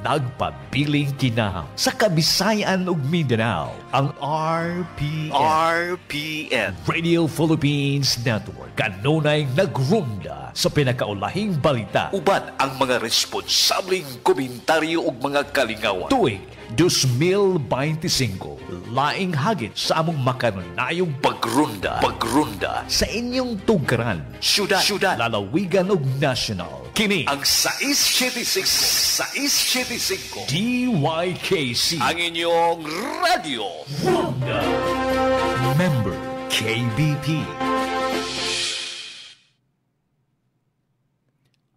nagpabiling kinahang sa Kabisayan ug Mindanao, ang RPN Radio Philippines Network kanunay nagrunda sa pinakaulahing balita uban ang mga responsabling komentaryo ug mga kalingawan. Tuig 2025, laing hagit sa among makanunayong pagrunda sa inyong tugaran, syudad, lalawigan ug national. Kini ang 675 DYKC, ang inyong radio. Ronda. Member KBP.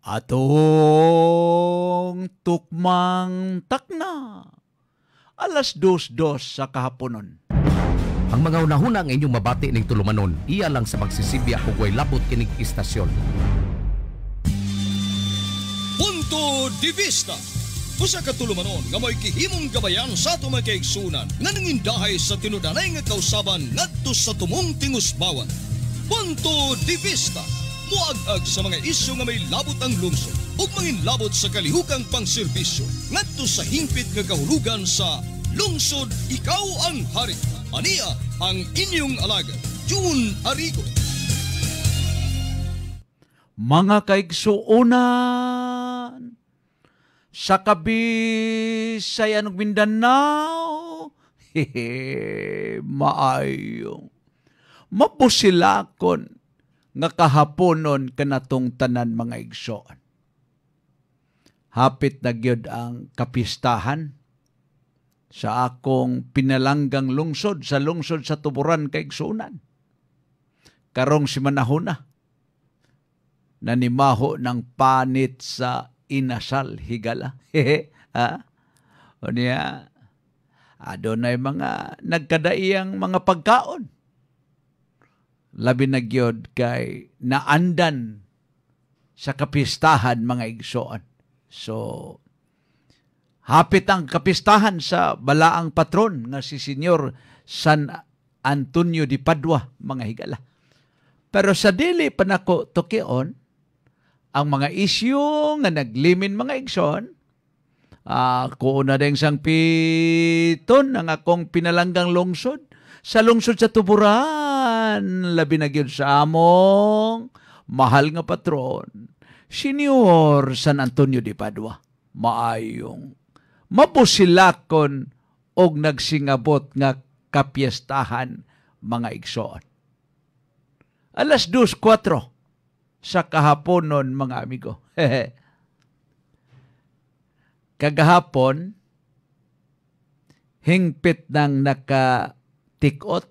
Atong tukmang takna. Alas 2:02 sa kahaponon. Ang mga unahuna ang inyong mabati ning tulumanon, iya lang sa magsisibya ug way labot kining istasyon. Punto de Vista. Usa ka tulumanon nga may gihimong gabayan sa ato mga kaigsunan nga nangindahay sa tinudanay nga kausaban ngadto sa tumong tingusbawan. Punto de Vista. Muag-ag sa mga isyu nga may labot ang lungsod ug manginlabot sa kalihukang pangserbisyo ngadto sa hingpit nga kahulugan sa Lungsod Ikaw ang Hari. Ania ang inyong alagad, June Arigo. Mga kaigsuonan sa Kabisayan ug Mindanao, maayo. Mapusilakon nga kahaponon kanatong tanan mga igsoon. Hapit na gyud ang kapistahan sa akong pinalanggang lungsod, sa lungsod sa Tuburan kaigsuonan. Karong si manahuna, nanimaho ng panit sa inasal higala. O niya, adunay mga nagkadaiyang mga pagkaon. Labi na gyud kay naandan sa kapistahan mga igsoon. So, hapit ang kapistahan sa balaang patron nga si Senyor San Antonio de Padua mga higala. Pero sa dili pa nako tukion ang mga isyu nga naglimin mga igsoon, ako na ding sang piton ang akong pinalanggang lungsod sa lungsod sa Tuburan, labi na gyud sa among mahal nga patron, Senyor San Antonio de Padua. Maayong mapusilakon og nagsingabot nga kapiestahan mga igsoon. Alas 2:04 sa kahaponon mga amigo. Kagahapon, hingpit nang nakatikot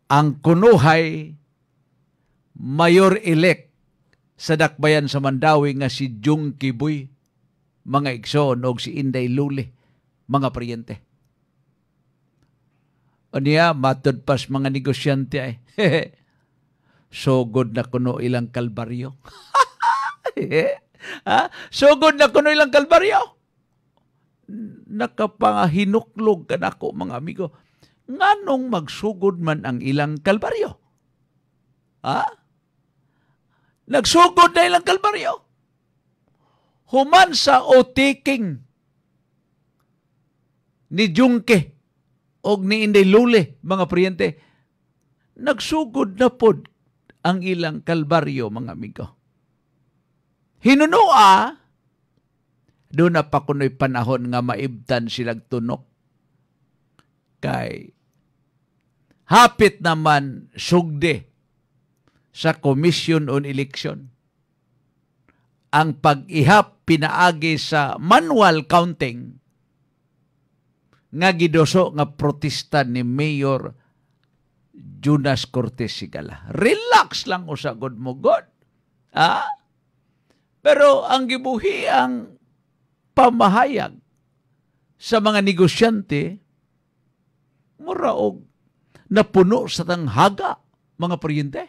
ang kunuhay mayor-elect sa dakbayan sa Mandawi nga si Jung Kibuy, mga igsoon, og si Inday Luli, mga paryente. O niya, matod pas mga negosyante ay, sugod na kuno ilang kalbaryo. Sugod na kuno ilang kalbaryo. Nakapangahinuklog ka na ko, mga amigo. Nganong magsugod man ang ilang kalbaryo? Nagsugod na ilang kalbaryo. Human sa otiking ni Jungke og ni Inday Luli, mga priyente, nagsugod na pod ang ilang kalbaryo, mga amigo. Hinunua, doon na pa kuno'y panahon nga maibtan silang tunok. Kay hapit naman sugde sa Commission on Election ang pag-ihap pinaagi sa manual counting nga gidoso nga protesta ni Mayor Jonas Cortez Sigala. Relax lang usagod mo, God. Pero ang gibuhi ang pamahayag sa mga negosyante, muraog napuno sa tanghaga, mga paryente.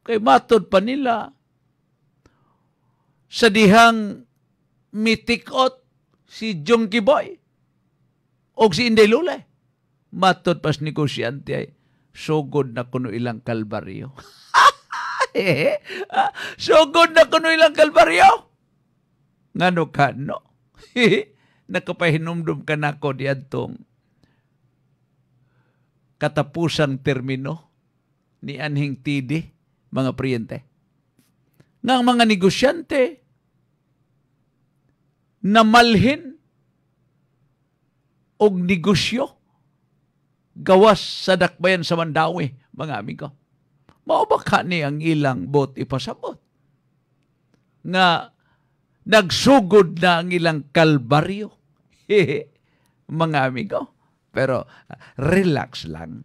Kay matod pa nila sa dihang mitikot si Jung Kibuy o si Inday Luli. Matod pas negosyante ay sugod na kuno ilang kalbaryo. Sugod na kuno ilang kalbaryo. Ngano ka, no? Nakapahinumdum ka na ko diadtong katapusang termino ni anhing tidi, mga priyente. Nga mga negosyante na malhin og negosyo gawas sa dakbayan sa Mandawi, mga amigo. Mao ba ka ni ang ilang bot ipasabot? Nga nagsugod na ang ilang kalbaryo. Mga amigo. Pero relax lang.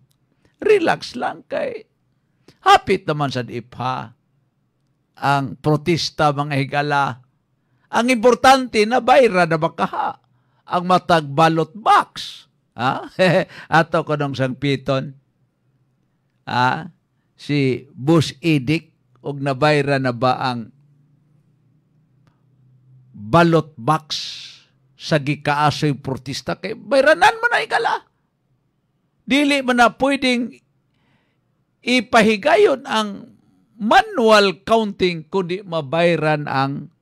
Relax lang kay hapit naman sa DIPA ang protesta, mga higala. Ang importante na bayra na bakaha ang matag ballot box. Ato ko nung sang piton. Si Bus Edic og nabayra na ba ang ballot box sa gikaasoy protesta kay bayranan mo na higala. Dili man na pwedeng ipahigayon ang manual counting kundi mabayran ang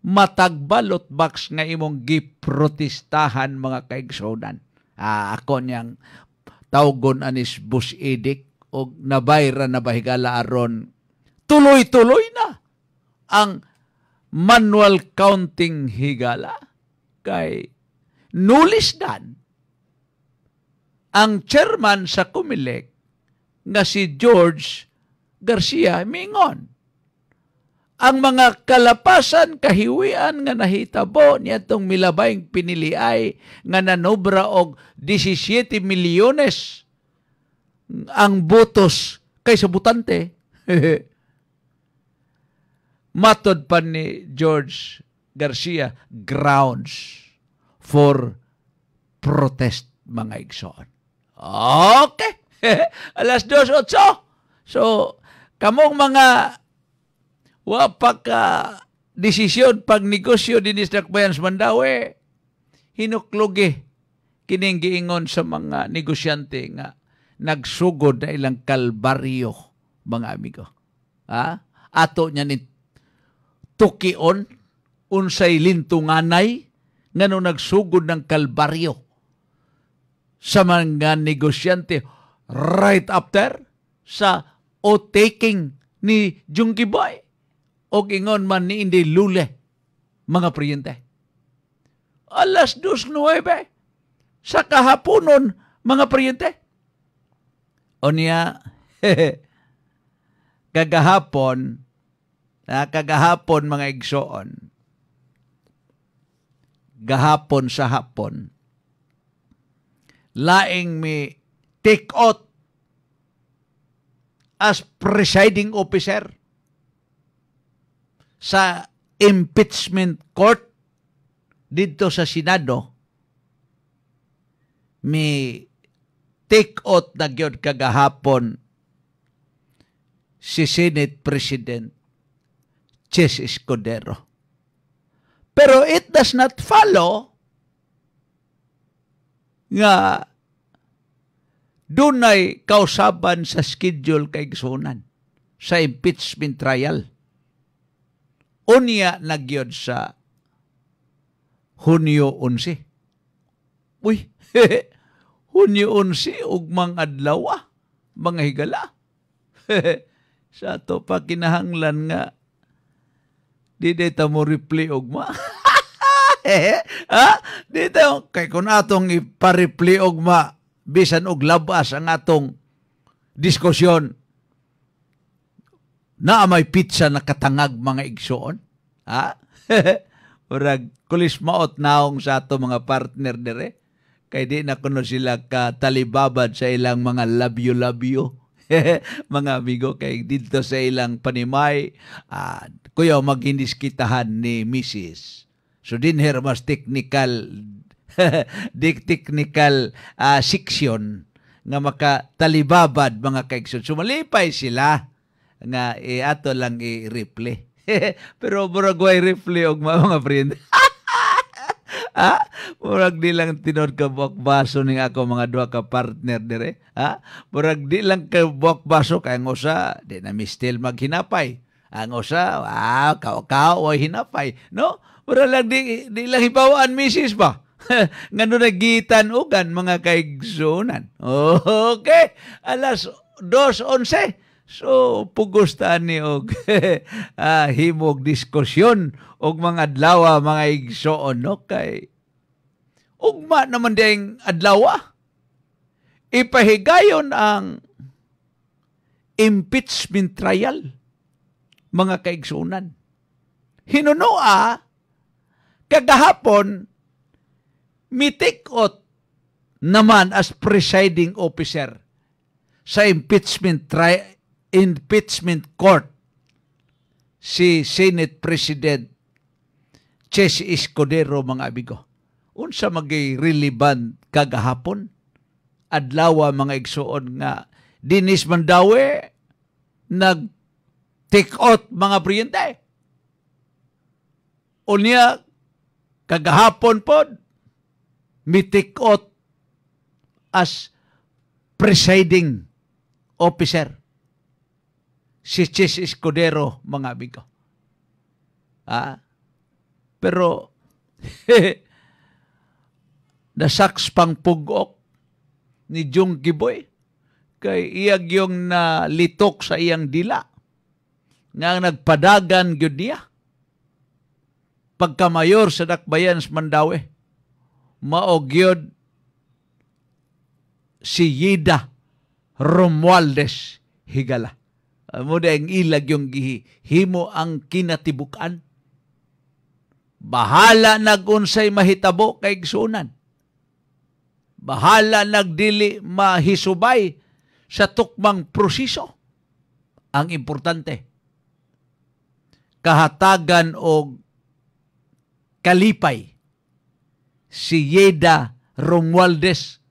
matag ballot box nga imong giprotestahan, mga kaigsonan. Ako niyang tawgon anis Bus Edic o nabayran na bahigala aron tuloy-tuloy na ang manual counting higala kay nulisdan ang chairman sa COMELEC nga si George Garcia mingon ang mga kalapasan kahiwian nga nahitabo niadtong milabayng piniliay nga nanobra og 17 milyones ang botos kaysa butante. Matod pa ni George Garcia, grounds for protest, mga igsoon. Okay. Alas 2:08. So, kamong mga wapak desisyon pag negosyo din sa dakbayan sa Mandawi, hinuklugi kining giingon sa mga negosyante nga nagsugod na ilang kalbaryo, mga amigo. Ato niya ni tukion unsay lintunganay nga nung nagsugod ng kalbaryo sa mga negosyante right after sa o-taking ni Junkie Boy o ingon man ni Inday Lule, mga priyente. Alas 2:09 sa kahaponon, mga priyente. O niya, kagahapon, mga igsoon, gahapon sa hapon, laing mi take out as presiding officer sa impeachment court dito sa Senado, mi take out na gyud kagahapon si Senate President Chess Escudero. Pero it does not follow nga dunay kausaban sa schedule kay Gisunan sa impeachment trial. Unya nagyod sa Hunyo 11. Uy, Hunyo 11 ugmang adlaw, mga higala. Sa to pa kinahanglan nga di data mo replay ugma. Dito kay kun atong ipa-replay ugma bisan og labas ang atong diskusyon na may pizza na katangag, mga igsoon. Urag kulis maot naong sa ato mga partner dire kay di na kuno sila katalibabad sa ilang mga labyo-labyo. Mga amigo, kay dito sa ilang panimay, kuya maginiskitahan ni Mrs. So din her mas technical technical section nga makatalibabad, mga kaigsoon. Sumalipay sila nga ato lang i-replay. Pero murag way replay og mga friend. Murag di lang tinod ka buwak baso ning ako mga duha ka partner dire. Murag di lang ka buwak baso kay ngosa di na mi still maghinapay. Ang usa, kao-kao o hinapay. No? Mura lang di lang hibawaan misis ba? Ngano nagitan ugan mga kaigsunan. Okay. Alas 2:11. So, pugustaan ni og himog diskusyon og mga adlaw mga igsoon, no? Kay ugma naman ding adlaw. Ipahigayon ang impeachment trial, mga kaigsunan. Hinunua, kagahapon, mitikot naman as presiding officer sa impeachment court si Senate President Chess Escudero, mga amigo. Unsa magay relevant kagahapon? Adlaw mga igsuon nga Dinis Mandawi nag-take out mga priyente. Unya, kagahapon po, mi-take out as presiding officer si Chess Escudero, mga amigo. Pero, nasaks pang pugok ni Jung Giboy kay iyag yung nalitok sa iyang dila nga nagpadagan gyud niya pagkamayor sa Dakbayan sa Mandawi. Mao gyud si Yida Romualdez Higala. Amo ang ilag yung himo ang kinatibukan. Bahala nagunsay mahitabo kay igsunan. Bahala nagdili mahisubay sa tukmang proseso. Ang importante, kahatagan o kalipay si Yeda Romualdez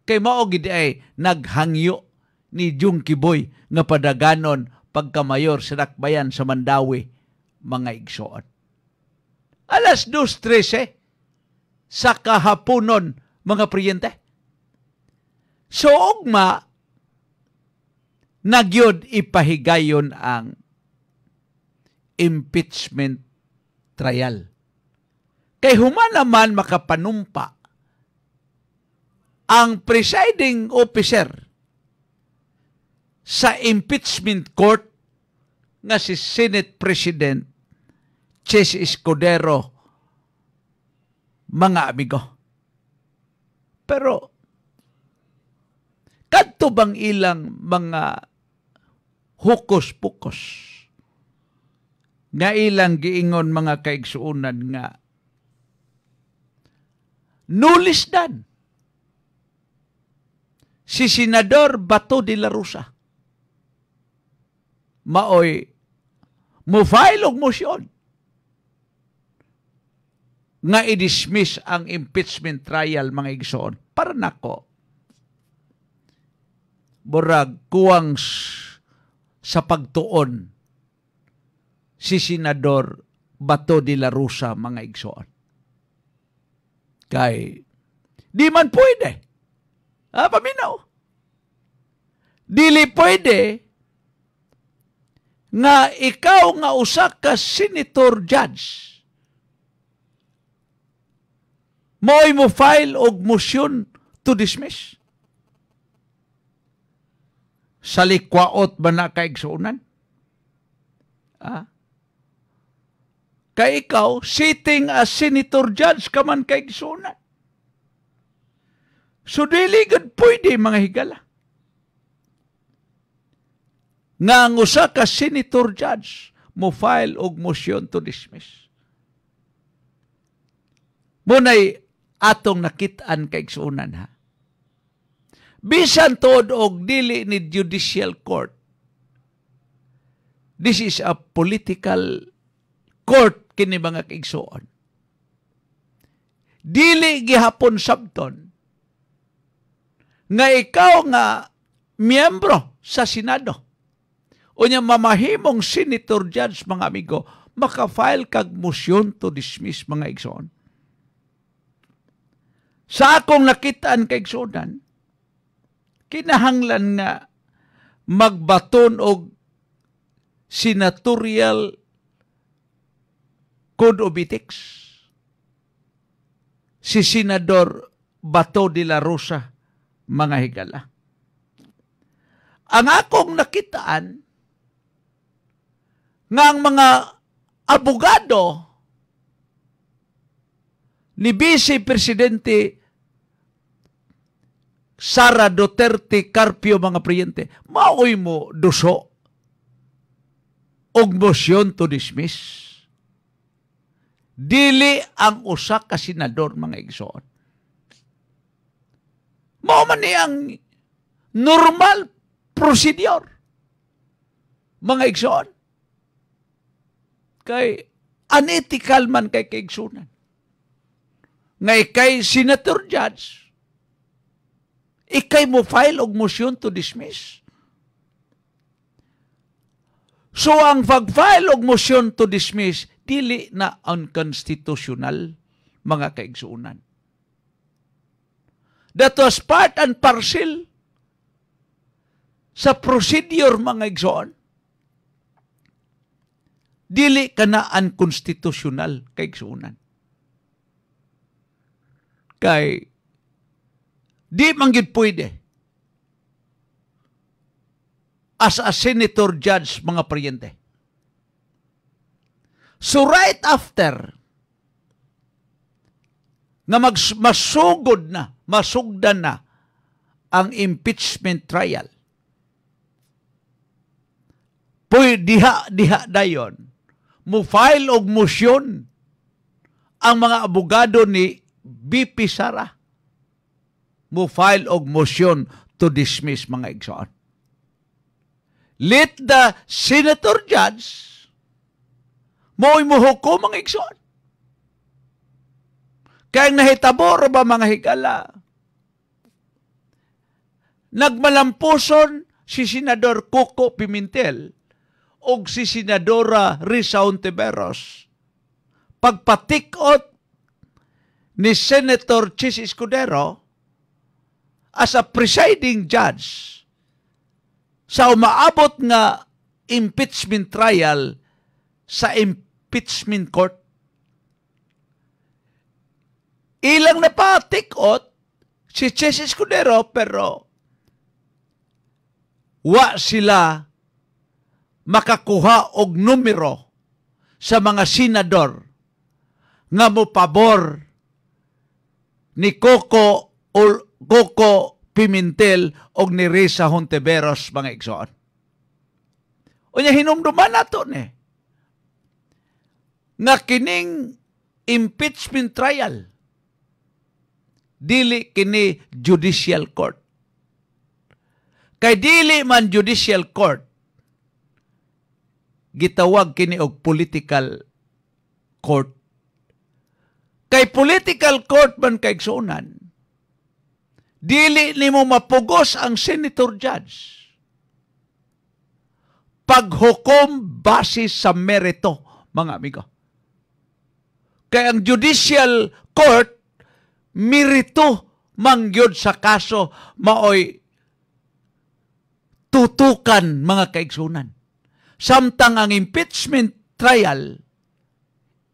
kay mao gid ay naghangyo ni Jung Kiboy nga padaganon pagkamayor sa Dakbayan sa Mandawi, mga igsoon. Alas 2:13 sa kahaponon, mga priyente. So, ugma, nagyod ipahigayon ang impeachment trial. Kay human naman makapanumpa ang presiding officer sa impeachment court nga si Senate President Chess Escudero, mga amigo. Pero kadto bang ilang mga hukos-pukos nga ilang giingon, mga kaigsuunan, nga nulisdan si Senador Bato de la Rosa maoy mo-file og motion nga i-dismiss ang impeachment trial, mga igsoon. Para nako, burag kuwang sa pagtuon si Senador Bato de la Rosa, mga igsoon. Kay di man pwede. Paminaw. Dili pwede nga ikaw nga usa ka senator judge mo'y mo file og motion to dismiss. Sa likwaot ba na kaigsuunan? Kay ikaw, sitting as senator judge ka man kaigsuunan. So, dili gud pwede, mga higala, nga ang usa ka senator judge mo file og motion to dismiss. Muna'y atong nakitaan kaigsuunan, ha? Bisan tod og dili ni judicial court, this is a political court, kini mga kaigsuon. Dili gihapon sabton nga ikaw nga miyembro sa Senado o niya mamahimong senator judge, mga amigo, maka-file kag motion to dismiss, mga igsoon. Sa akong nakitaan kaigsuonan, kinahanglan nga magbaton og senatorial code of ethics. Si Senador Bato de la Rosa, mga higala. Ang akong nakitaan nga ang mga abogado ni Vice Presidente Sara Duterte Carpio, mga priyente, maoy mo duso og motion to dismiss. Dili ang usa ka senador, mga igsoon. Mao man ni ang normal procedure, mga igsoon. Kay unethical man kay kaigsunan. Nga ikay senator judge, ikay mo file og motion to dismiss. So ang pag-file og motion to dismiss, dili na unconstitutional, mga kaigsuunan. That was part and parcel sa procedure, mga igsoon. Dili ka na unconstitutional, kaigsuunan. Kay di manggid pwede as a senator judge, mga priyente. So right after nga masugdan na ang impeachment trial, diha dayon mo file og motion ang mga abogado ni BP Sara. Mo file og motion to dismiss, mga igsoon. Let the senator judge mo'y muhukom, mga igsoon. Kaya nahitabo ba, mga higala, nagmalampuson si Senador Coco Pimentel o si Senadora Risa Hontiveros pagpatikot ni Senator Chis Escudero as a presiding judge sa umaabot nga impeachment trial sa impeachment court. Ilang napatikot si Chis Escudero, pero wa sila makakuha og numero sa mga senador nga mo pabor ni Coco Pimentel o ni Risa Hontiveros, mga igsoon. Unya hinumduman nato ni nga kining impeachment trial dili kini judicial court. Kay dili man judicial court, gitawag kini og political court. Kay political court man kay igsuonan, dili nimo mapugos ang senator judge paghukom base sa merito, mga amigo. Kay ang judicial court merito mangyod sa kaso, maoy tutukan, mga kaigsunan. Samtang ang impeachment trial,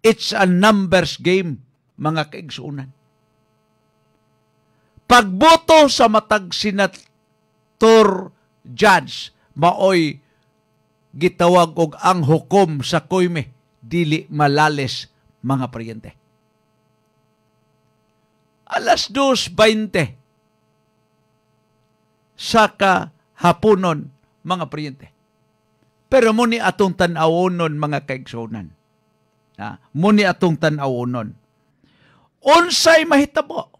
it's a numbers game, mga kaigsunan. Pagboto sa matag senator judge, maoy gitawag og ang hukom sa koyme, dili malales, mga priyente. 2:20 sa kahaponon, mga priyente. Pero muni atong tan-awonon, mga kaigsunan. Muni atong tan-awonon. Unsay mahitabo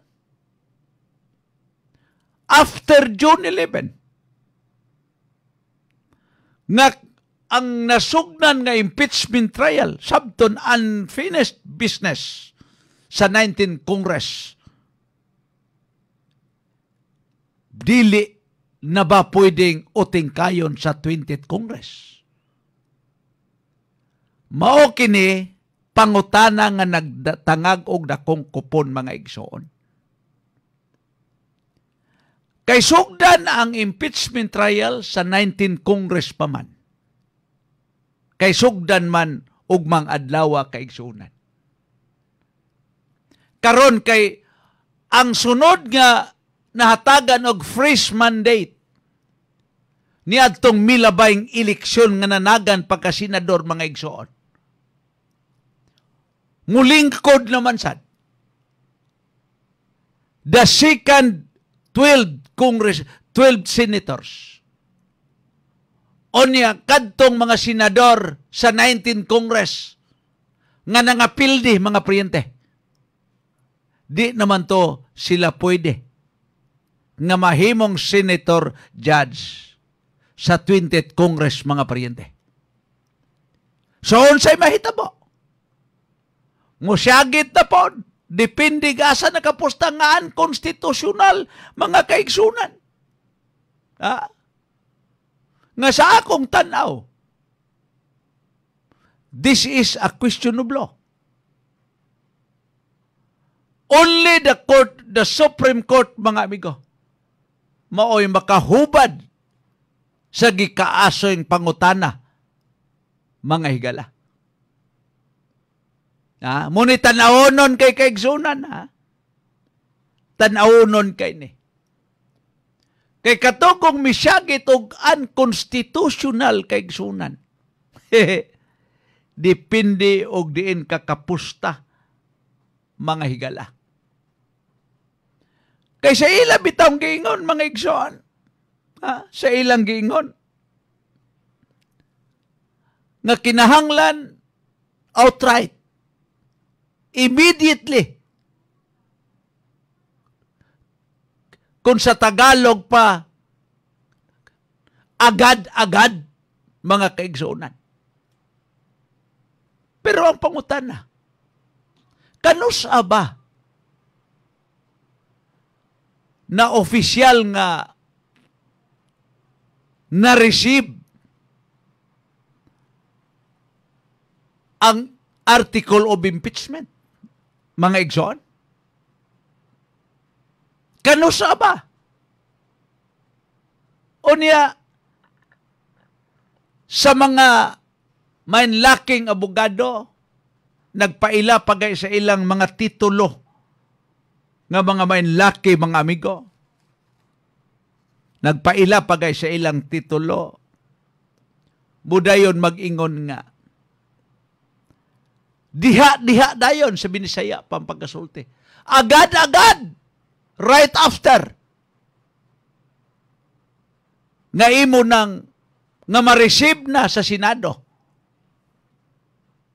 after June 11 nga ang nasugnan nga impeachment trial sabton unfinished business sa 19th Congress, dili na ba pwedeng utingkayon sa 20th Congress? Mao kini pangutana nga nagtangag og dakong kupon, mga igsoon. Kay sugdan ang impeachment trial sa 19th Congress pa man. kay sugdan man ugmang adlaw kaigsunan. Karon kay ang sunod nga nahatagan og fresh mandate niadtong milabayng eleksyon nga nanagan pagka-senador mga igsoon. Mulingkod naman sad. The second 12 senators. Onya kadtong mga senador sa 19 Congress nga nangapildi mga priyente. Di naman to sila pwede nga mahimong senator judge sa 20th Congress mga priyente. So unsay mahitabo? Musyagit na po. Depende gasa nakapusta nga konstitusyonal mga kaigsunan. Nga sa akong tanaw, this is a question of law. Only the Supreme Court, mga amigo, mao'y makahubad sa gikaasoy pangutana, mga higala. Muni tanawonon kay kaigsunan, tanawonon kay ni. Kay katugong misyagit og unconstitutional kaigsunan. Depende og diin kakapusta, mga higala. Kay sa ilang bitang giingon, mga igsoon, sa ilang giingon, nga kinahanglan outright, immediately, kung sa Tagalog pa, agad-agad, mga kaigsunan. Pero ang pangutana, kanusa ba na opisyal nga na-receive ang article of impeachment? Mga igsoon? Kanusa ba? O niya, sa mga mainlaking abogado, nagpaila pagay sa ilang mga titulo nga mga mainlaki, mga amigo. Nagpaila pagay sa ilang titulo. Budayon mag-ingon nga. Diha dayon sa Binisaya, pampagasulti. Agad-agad! Right after! Nga imo nang nga ma-receive na sa Senado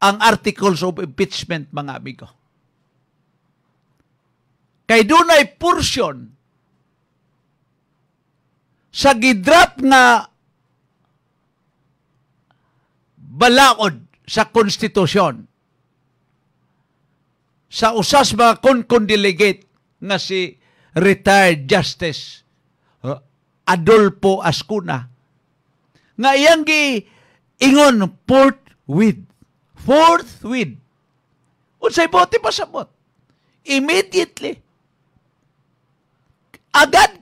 ang articles of impeachment, mga amigo. Kay dunay portion sa gidrap nga balaod sa konstitusyon sa usas mga kon delegate nga si retired Justice Adolfo Ascuna nga iyang giingon forthwith. Unsay bote pasabot? Immediately. Agad.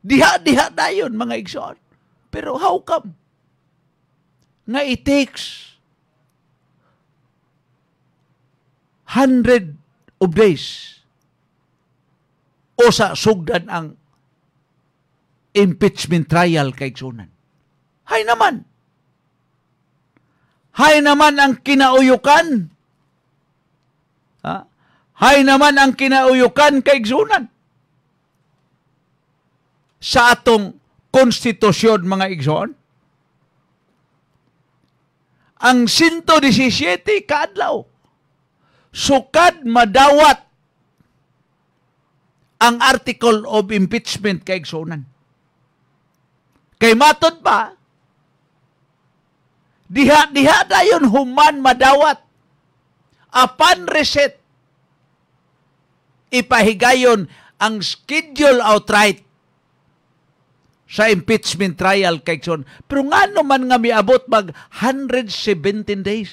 Diha dayon, mga igsoon. Pero how come? Nga it takes 100 of days o sa sugdan ang impeachment trial kay igsunan. Hay naman ang kinauyukan. Hay naman ang kinauyukan kay igsunan. Sa atong konstitusyon, mga igsoon, ang 117 kaadlaw, sukad madawat ang article of impeachment kay igsunan. Kay matod pa, diha dayon human madawat. Apan reset, ipahigayon ang schedule outright sa impeachment trial kay igsoon. Pero nga naman nga miabot mag 117 days.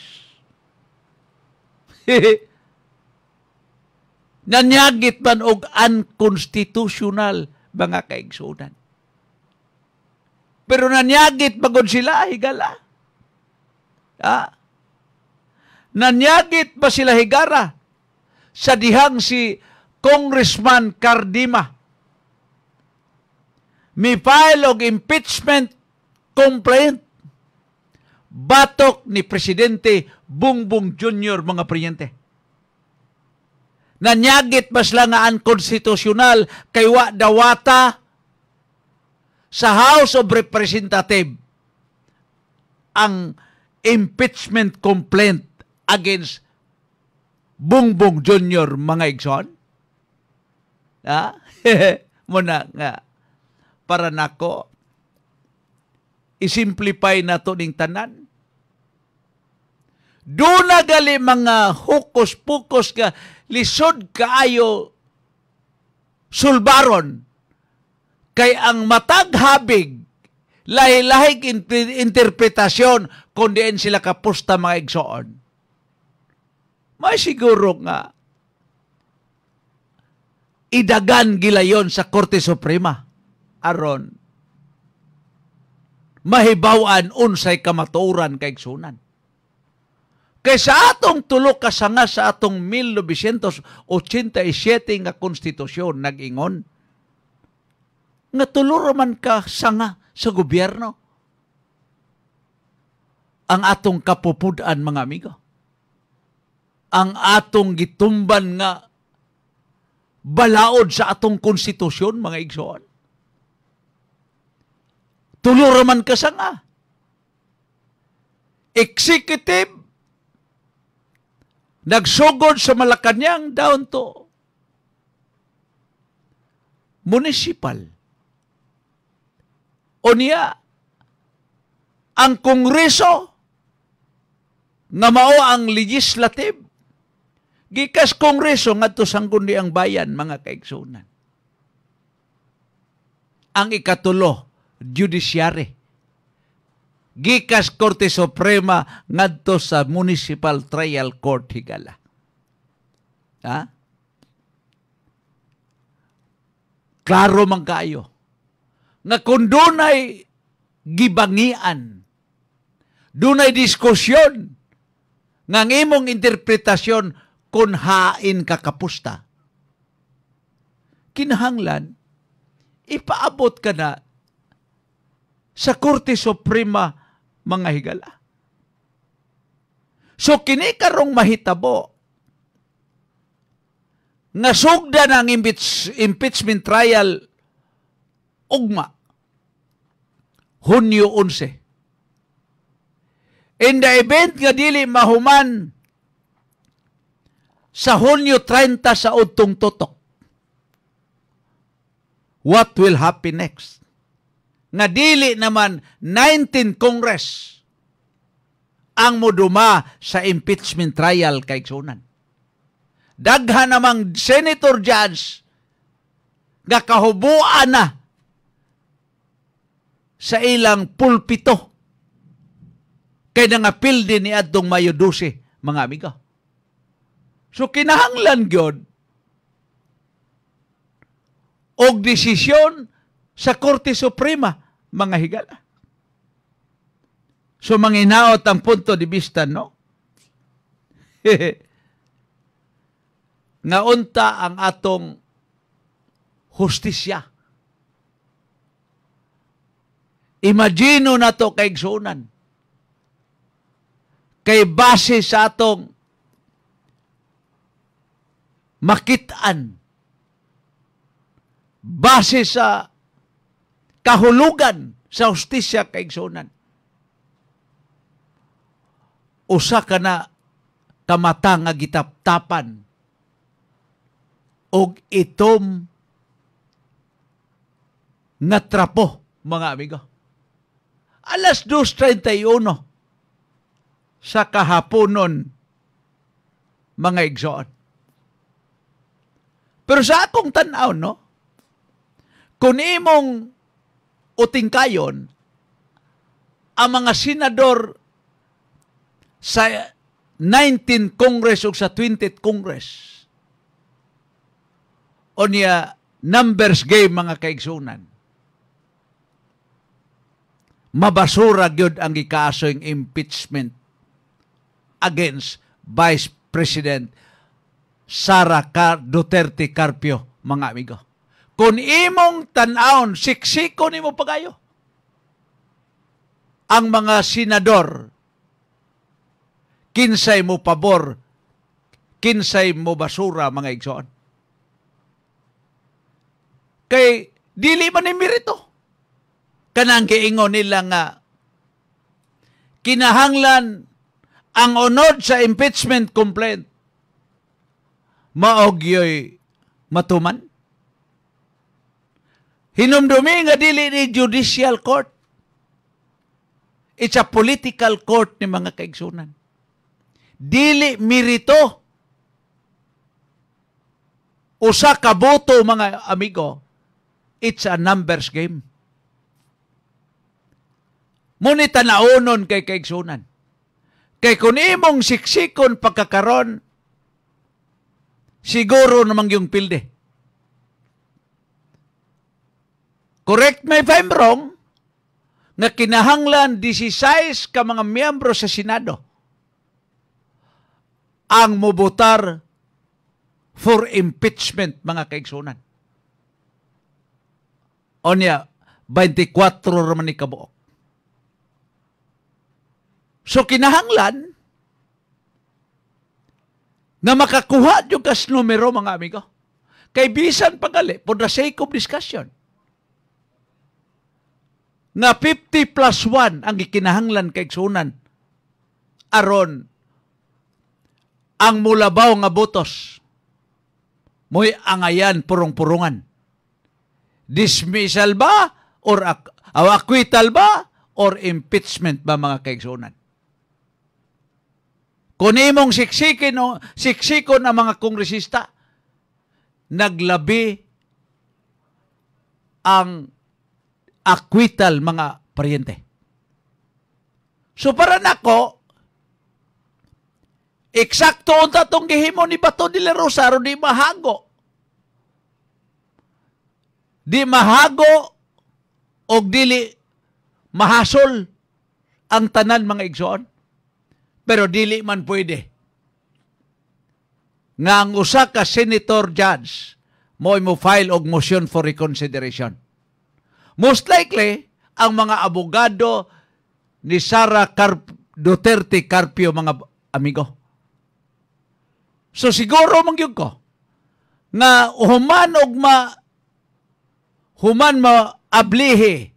Nanyagit man og unconstitutional, mga kaigsunan. Pero nanyagit bagod sila, higala. Nanyagit ba sila higara sa dihang si Congressman Cardima mi file og impeachment complaint batok ni Presidente Bongbong Jr. mga presidente. Nanyagit ba sila nga unconstitutional kay wa dawata sa House of Representatives ang impeachment complaint against Bongbong Jr. mga igsoon? Muna nga, para nako, isimplify na to ning tanan. Doon na gali mga hukos-pukos ka, lisod kaayo sulbaron, kay ang matag habig, lahi-lahig interpretasyon kung diin sila kapusta mga igsoon. May siguro nga idagan gilayon sa Korte Suprema aron mahibawan unsay kamatuoran kay igsunan. Kay sa atong tulo ka sanga sa atong 1987 nga konstitusyon nag-ingon nga tulo man ka sanga sa gobyerno ang atong kapupudan mga amigo. Ang atong gitumban nga balaod sa atong konstitusyon mga igsoon. Tulo man ka sanga. Executive nagsugod sa Malacañang down to municipal. O niya, ang Kongreso nga mao ang legislative, gikas Kongreso ngadto sanggundi ang bayan mga kaigsunan. Ang ikatulo, judiciary. Gikas Korte Suprema ngadto sa Municipal Trial Court higala. Klaro man kayo nga kung dunay gibangian, dunay diskusyon nga imong interpretasyon kung hain ka kapusta, kinahanglan ipaabot ka na sa Korte Suprema mga higala. So kini karong mahitabo nga sugda ng impeachment trial ugma Hunyo 11. In the event nga dili mahuman sa Hunyo 30 sa udtong tutok, what will happen next? Nga dili naman 19 Congress ang moduma sa impeachment trial kay igsunan. Daghan namang senator judge nga kahubuan na sa ilang pulpito kay nangapil din ni adtong Mayo 12 mga amigo. So kinahanglan gyud og desisyon sa Korte Suprema mga higala. So manginaot ang punto de vista, no? Nga unta ang atong hustisya. Imagino na to kay igsunan. Kay base sa atong makitaan, base sa kahulugan sa hustisya kay igsunan, usa ka na kamata nga gitaptapan og itom nga trapo mga amigo. Alas 2:31 sa kahaponon mga igsoon. Pero sa akong tanaw, no, kung imong utingkayon ang mga senador sa 19th Congress o sa 20th Congress, o niya numbers game mga kaigsunan, mabasura gyud ang gikaasoy impeachment against Vice President Sara Duterte Carpio, mga amigo. Kung imong tan-aon, siksiko nimo pagayo ang mga senador, kinsay mo pabor, kinsay mo basura, mga igsoon. Kay dili man ni merito. Kanang giingon nila nga kinahanglan ang unod sa impeachment complaint maog yoy matuman. Hinumdumi nga dili ni judicial court. It's a political court ni mga kaigsunan. Dili merito. Usa ka boto, mga amigo. It's a numbers game. Ngunit tanaonon kay kaigsunan. Kay kung imong siksikon pagkakaron, siguro namang yung pilde. Correct me if I'm wrong, nga kinahanglan 16 ka mga miyembro sa Senado ang mobotar for impeachment, mga kaigsunan. O niya, 24 raman ni kabuok. So kinahanglan nga makakuha yung kas numero, mga amigo. Kay bisan pagali, for the sake of discussion, nga 50 plus 1 ang gikinahanglan kay sunan aron ang mulabaw nga botos mo'y angayan purong-purungan. Dismissal ba or acquittal ba or impeachment ba, mga kaigsunan? Kung imong siksikon ang mga kongresista, naglabi ang acquittal, mga paryente. So para nako, eksakto unta tong gihimo ni Bato de la Rosa, ro di mahago. Di mahago o dili mahasol ang tanan, mga igsoon. Pero dili man pwede nga ang usa ka senator judge mo file og motion for reconsideration. Most likely, ang mga abogado ni Sara Duterte Carpio, mga amigo. So siguro mangyug ko nga human maablihi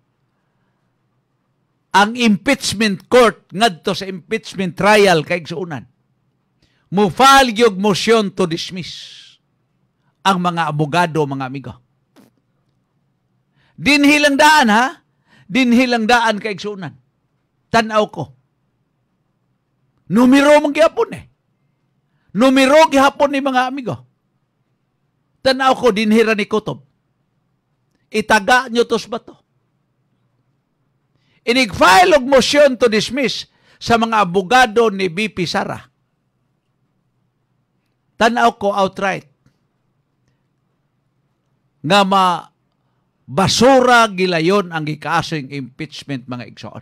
ang impeachment court ngadto sa impeachment trial kay igsuunan. Mo file gyud motion to dismiss ang mga abogado, mga amigo. Dinhilang daan, ha? Dinhilang daan kay igsuunan. Tanaw ko. Numero mong gihapon eh. Numero gihapon ni mga amigo. Tanaw ko, dinhira ni Kutob. Itaga nyo tos ba to? Inig-file og motion to dismiss sa mga abogado ni BP Sara. Tanaw ko outright nga basura gilayon ang gikaasong impeachment, mga igsoon.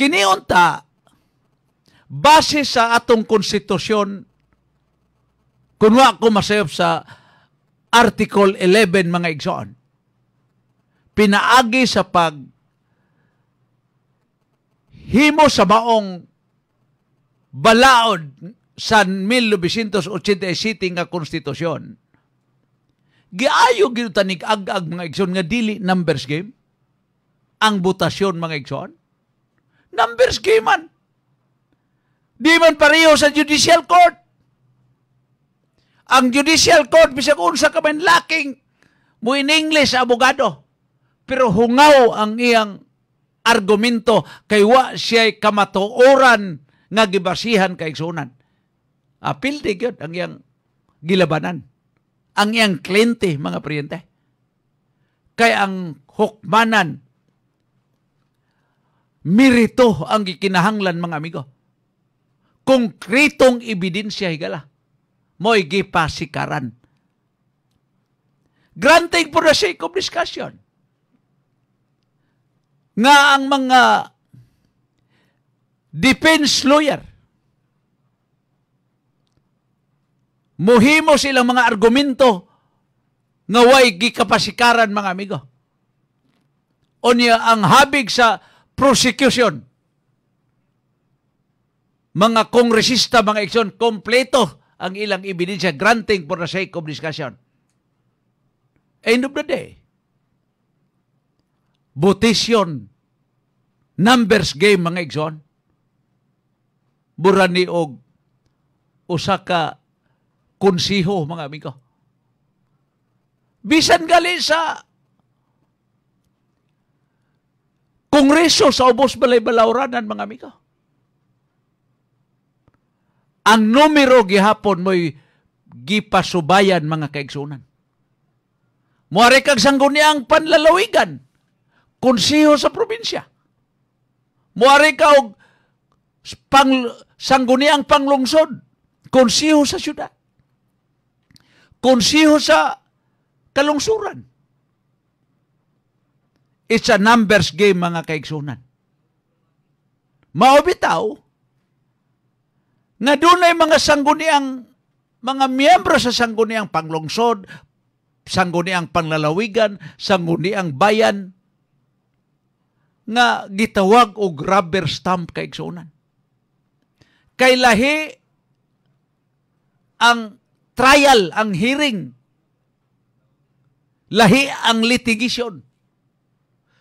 Kiniunta, base sa atong konstitusyon, kunwa ko masayop sa Article 11, mga igsoon, pinaagi sa himo sa maong balaod sa 1987 nga konstitusyon, giayo ginutan ag-ag, mga igsoon, nga dili numbers game ang butasyon, mga igsoon. Numbers game man. Di man pareho sa judicial court. Ang judicial court, bisag unsa ka man laking mo in English abogado, pero hungaw ang iyang argumento kay wa siya kamatuoran nga gibasihan kay igsunan. Pilde gyud ang iyang gilabanan. Ang iyang kliyente, mga priyente. Kay ang hukmanan, mirito ang gikinahanglan, mga amigo. Konkretong ebidensya higala. Mo'y gipasikaran. Granting for the sake of discussion. nga ang mga defense lawyer muhimo silang mga argumento nga way gikapasikaran, mga amigo. Unya ang habig sa prosecution, mga kongresista, mga eksyon, kompleto ang ilang ebidensya, granting for the sake of discussion. End of the day, votation, numbers game, mga eksyon, burani og usa ka konsiho, mga amigo. Bisan gali sa kongreso sa ubos balay-balawranan, mga amigo. Ang numero gihapon mo'y gipasubayan, mga kaigsunan. Muari kag sangguniang panlalawigan, konsiho sa probinsya. Muari kag sangguniang panglungsod, konsiho sa syudad. Konsiho sa kalungsuran. It's a numbers game, mga kaigsunan. Maobitaw nga dunay mga sangguniang, mga miyembro sa sangguniang panglungsod, sangguniang panglalawigan, sangguniang bayan, nga gitawag og rubber stamp, kaigsunan. Kay lahi ang trial, ang hearing, lahi ang litigation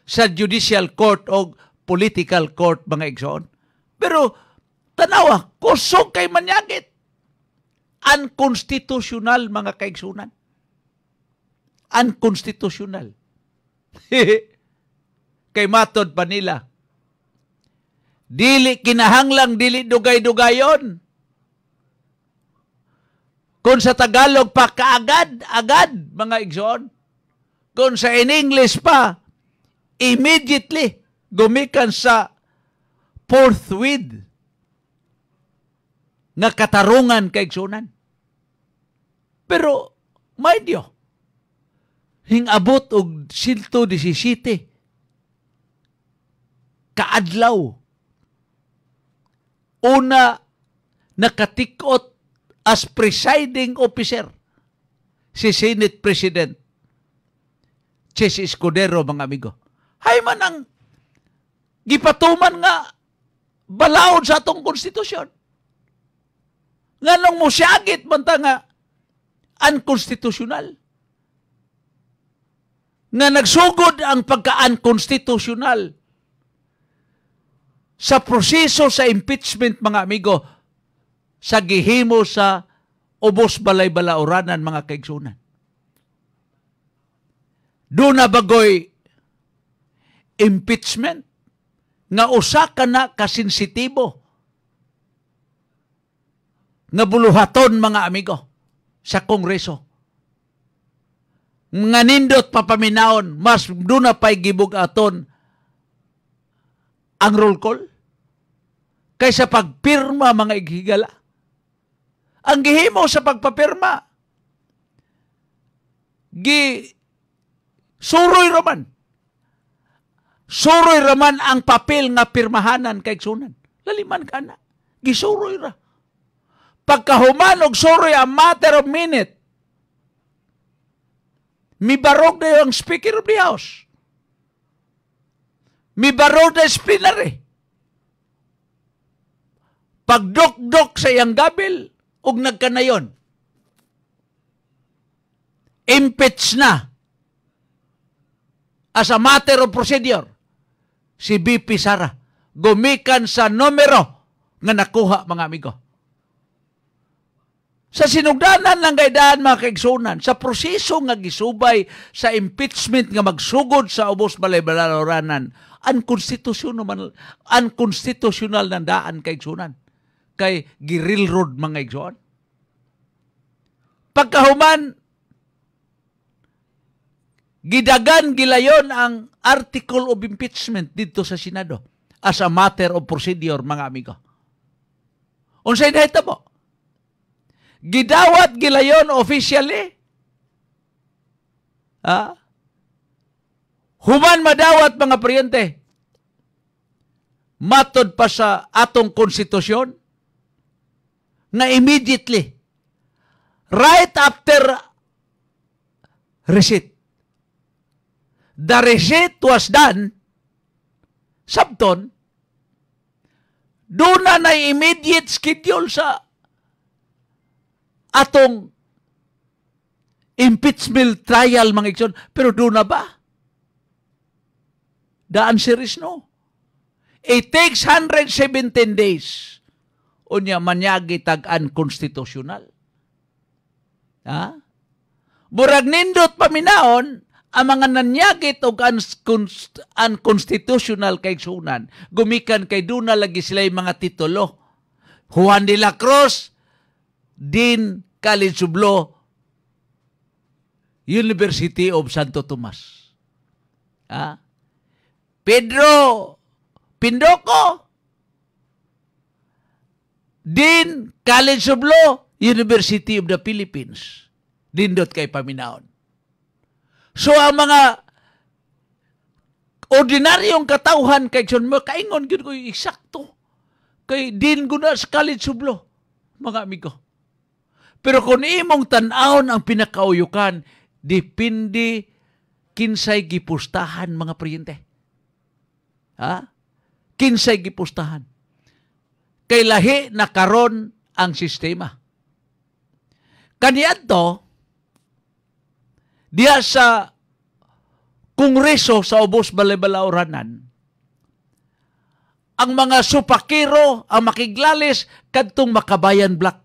sa judicial court o political court, mga igsoon. Pero tanawa, kusog kay manyagit. Unconstitutional, mga kaigsunan. Unconstitutional. Kay matod pa nila, dili kinahanglang, dili dugay-dugayon. Kung sa Tagalog pa, kaagad-agad, mga igsoon. Kung sa in English pa, immediately, gumikan sa forthwith nga katarungan, kaigsunan. Pero, mind you, hingabot og 117 kaadlaw, una nakatikot as presiding officer si Senate President Chess Escudero, mga amigo. Hay man ang gipatuman nga balaod sa atong konstitusyon. Nganong mo siyagit man ta nga unconstitutional. Nga nagsugod ang pagka-unconstitutional sa proseso sa impeachment, mga amigo, sa gihimo sa ubos balay-balauranan, mga kaigsunan. Doon na bagoy impeachment nga usa ka na kasensitibo nga buluhaton, mga amigo, sa Kongreso. Nga nindot papaminaon, mas doon na pa'y gibugaton ang roll call kaysa pagpirma, mga ighigala. Ang gihimo sa pagpapirma, suroy raman. Suroy raman ang papel nga pirmahanan, kaigsunan. Laliman ka na. Gisuroy ra. Pagkahuman og suroy a matter of minute, mibarog na yung Speaker of the House. Mibarog na plenary. Pagdok-dok sa iyang gabil, ug nagkanayon, impeach na as a matter of procedure si BP Sara. Gumikan sa numero nga nakuha, mga amigo. Sa sinugdanan ng gaidaan, mga kaigsunan, sa proseso nga gisubay sa impeachment nga magsugod sa ubos balay-balaranan, unconstitutional na daan, kaigsunan. Kay girilroad, mga igsoon. Pagkahuman, gidagan gilayon ang article of impeachment dito sa Senado as a matter of procedure, mga amigo. Unsay nahitabo? Gidawat gilayon officially. Human madawat, mga paryente, matod pa sa atong konstitusyon nga immediately right after receipt. The receipt was done sabton doon na immediate schedule sa atong impeachment trial mga igsoon. Pero doon na ba? The answer is no. It takes 117 days. Unya manyagi tag-unconstitutional. Ha? Burag nindot paminaon, ang mga nanyagit o unconstitutional kay sunan, gumikan kay duna lagi sila yung mga titulo. Juan de la Cruz, Dean College of Law, University of Santo Tomas. Ha? Pedro Pindoco, Dean College of Law, University of the Philippines. Dindot kay paminaon. So ang mga ordinaryong katauhan kay John mo, kaingon gyud ko eksakto. Kay Dean guna sa College of Law, mga amigo. Pero kung imong tan-awon ang pinakauyukan, depende kinsay gipustahan mga priyente. Ha? Kinsay gipustahan. Kay lahi na karon ang sistema. Kaniadto diya sa Kongreso sa ubos balay-balauranan, ang mga supakiro ang makiglalis kadtong Makabayan Black.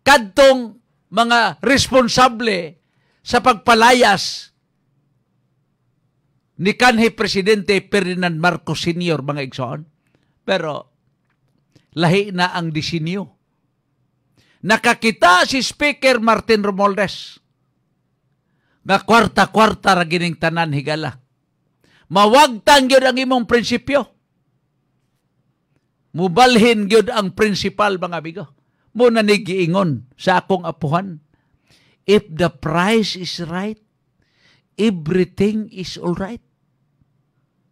Kadtong mga responsable sa pagpalayas ni kanhi Presidente Ferdinand Marcos Sr. mga igsoon. Pero lahi na ang disenyo. Nakakita si Speaker Martin Romualdez nga kwarta-kwarta ra gining tanan higala. Mawagtang gyud ang imong prinsipyo. Mubalhin gyud ang principal mga amigo. Mo na ni giingon sa akong apuhan, if the price is right, everything is all right.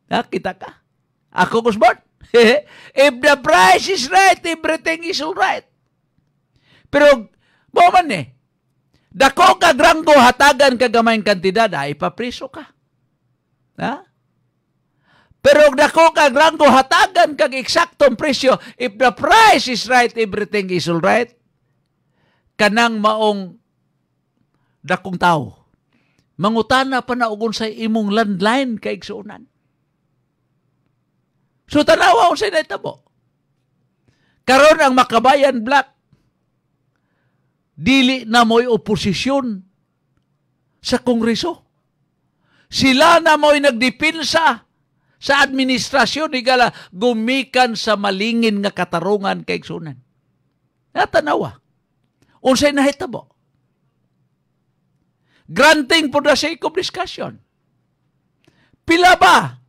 Nakita ka? Ako kusbon. If the price is right, everything is all right. Pero, mo man dako ka granggo hatagan ka gamayng kantidad, ay ipapriso ka. Ha? Pero dako ka granggo hatagan kag eksaktong presyo, if the price is right, everything is all right. Kanang maong dakong tao. Mangutana pa na ugon sa imong landline kay igsuunan. So tanawa ko sa inaytabo. Karon ang Makabayan Black, dili na mo'y oposisyon sa Kongreso. Sila na mo'y nagdipinsa sa administrasyon, higala gumikan sa malingin nga katarungan kay igsuunan. Natanawa. Unsay nahitabo. Granting for the sake of discussion. Pila ba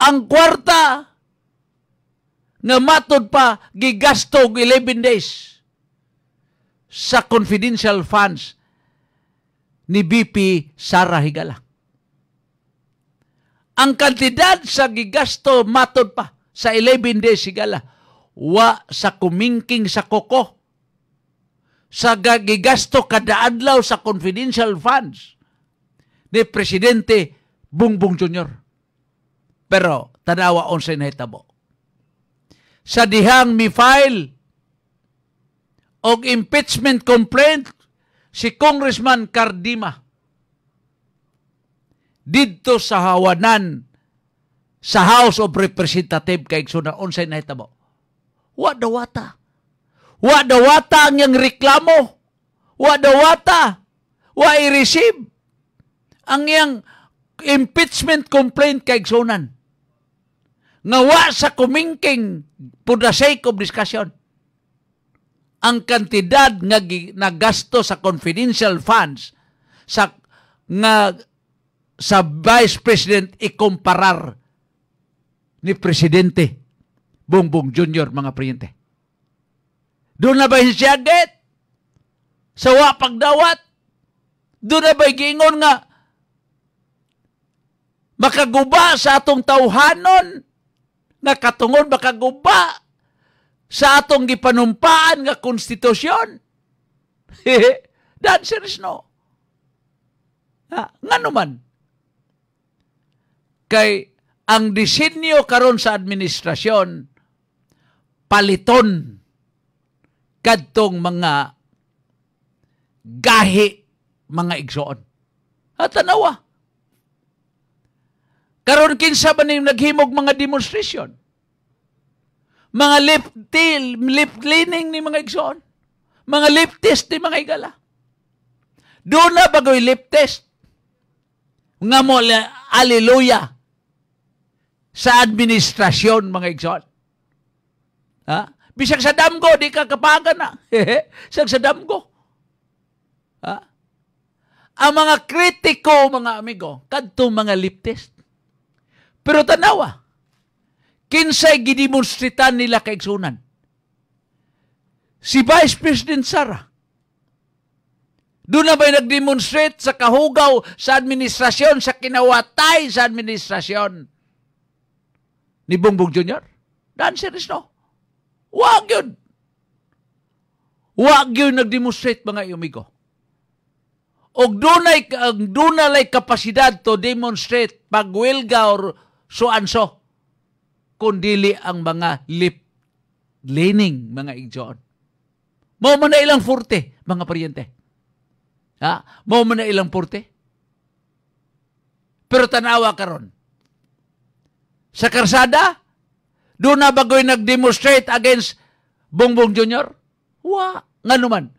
ang kwarta nga matod pa gigastog 11 days sa confidential funds ni BP Sara Higala? Ang kantidad sa gigasto matod pa sa 11 days Higala, wa sa kumingking sa koko, sa gigasto kada adlaw sa confidential funds ni Presidente Bongbong Jr. Pero tanawa unsay nahitabo. Sa dihang mi-file og impeachment complaint si Congressman Cardima didto sa hawanan sa House of Representatives kay suna unsay nahitabo. Wa dawata. Wa dawata ang yang reklamo. Wa dawata. Wa i-receive ang yang impeachment complaint kay sunan. Nga wa sa kumingking for the sake of discussion. Ang kantidad nga nagasto sa confidential funds sa Vice President ikomparar ni Presidente Bongbong Jr. mga priyente. Doon na ba siyaget? Sa wa pagdawat? Doon na ba giingon nga makaguba sa atong tawhanon nga katungod makaguba sa atong gipanumpaan nga konstitusyon. The answer is no. Nga naman, kay ang disenyo karon sa administrasyon paliton kadtong mga gahi mga igsoon. At tanawa. Karon kinsa ba ning naghimog mga demonstration? Mga lip-cleaning ni mga igsoon. Mga lip test ni mga higala. Doon na bagoy lip test. Nga mo, hallelujah, sa administrasyon, mga igsoon. Ha? Bisag sa damgo, di ka kapagan na. Bisag sa damgo. Ha? Ang mga kritiko, mga amigo, kadto mga lip test. Pero tanawa, kinsay gidemonstritan nila kaigsunan? Si Vice President Sara. Doon na ba'y nag-demonstrate sa kahugaw sa administrasyon, sa kinawatay sa administrasyon ni Bongbong Jr.? The answer is no. Wag yun. Wag yun nag-demonstrate, mga amigo. O dunay kapasidad to demonstrate pagwilga or so-anso kundili ang mga lip-leaning, mga igsoon. Mao man na ilang forte, mga paryente. Ha? Mao man na ilang forte. Pero tanawa karon. Sa karsada, doon na bagoy nag-demonstrate against Bongbong Jr.? Nga naman.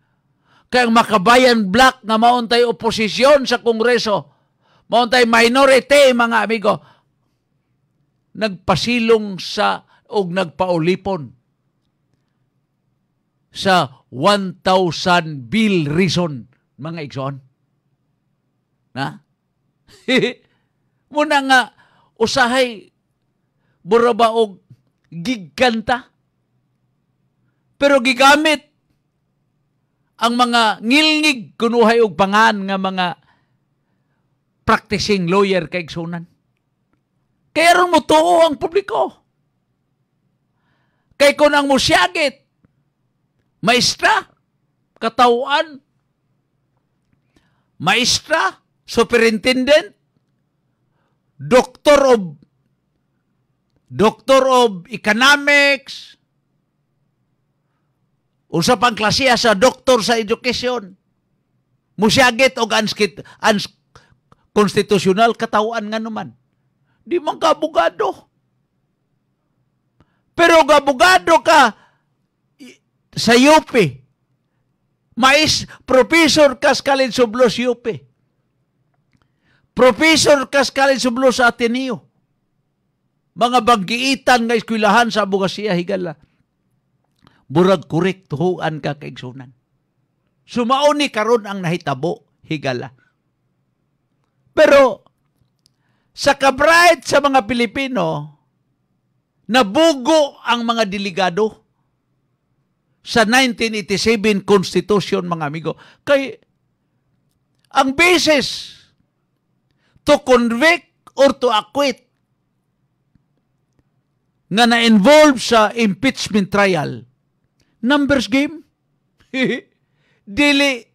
Kaya ang Makabayan Black nga mauntay oposisyon sa Kongreso, mauntay minority, mga amigo, nagpasilong sa o nagpaulipon sa 1,000 bill reason, mga igsoon. Na? Muna nga, usahay, buraba og giganta. Pero gigamit ang mga ngilngig kunuhay og pangan nga mga practicing lawyer kay igsunan. Kaya ron mo tuo ang publiko. Kay kung ang musyagit, maestra, katauan, maestra, superintendent, doctor of economics, unsa pang klasiya sa doktor sa education, musyagit o unconstitutional katauan nga naman. Di man ka abogado. Pero abogado ka sa UP. Professor ka sa College of Law sa UP. Professor ka sa College of Law sa Ateneo. Mga banggiitan nga eskwelahan sa abogasiya higala. Burag korek tuhuan ka kaigsunan. Sumauni karon ang nahitabo higala. Pero sa kabright sa mga Pilipino, nabugo ang mga delegado sa 1987 Constitution, mga amigo. Kay ang basis to convict or to acquit nga na-involve sa impeachment trial, numbers game. Dili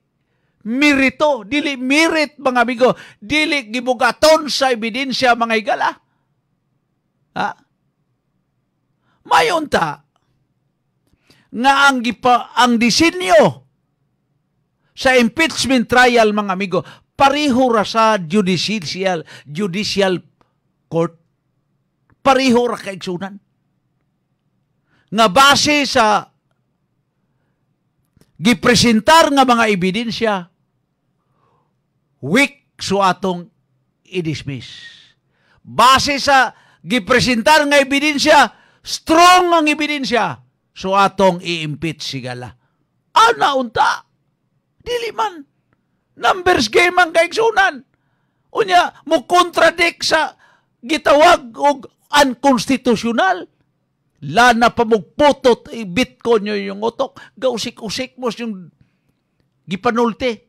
mirito, dili merit, mga amigo, dili gibugaton sa ebidensya, mga higala. Ha? Mayon ta nga ang disenyo sa impeachment trial, mga amigo, pariho ra sa judicial court. Pariho ra kaigsunan. Nga base sa gipresentar nga mga ebidensya, weak so atong i-dismiss. Base sa gipresentar nga ebidensya, strong ang ebidensya, so atong i-impeach sigala. Ana unta. Dili man. Numbers game ang kaigsunan. Unya, mo contradict sa gitawag og unconstitutional. Lana pa mugputot, ibit ko nyo yung utok. Gausik-usik mo yung gipanulte.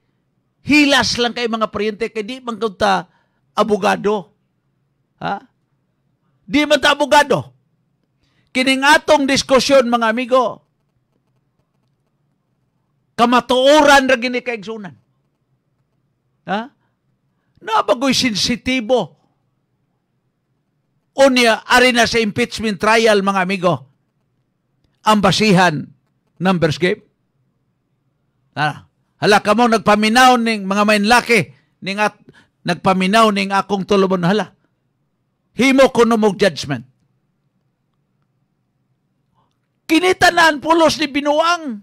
Hilas lang kay mga paryente, kay di man ta abogado. Ha? Di man ta abogado. Kining atong diskusyon, mga amigo, kamatuoran ra gini kaigsunan. Ha? Nabagoy sensitibo. Unya, ari na sa impeachment trial, mga amigo, ang basihan numbers game. Hala ka mo nagpaminaw ning mga mainlaki ning nagpaminaw ning akong tulubon, hala. Himo ko no mong judgment. Kinitanan pulos ni binuang.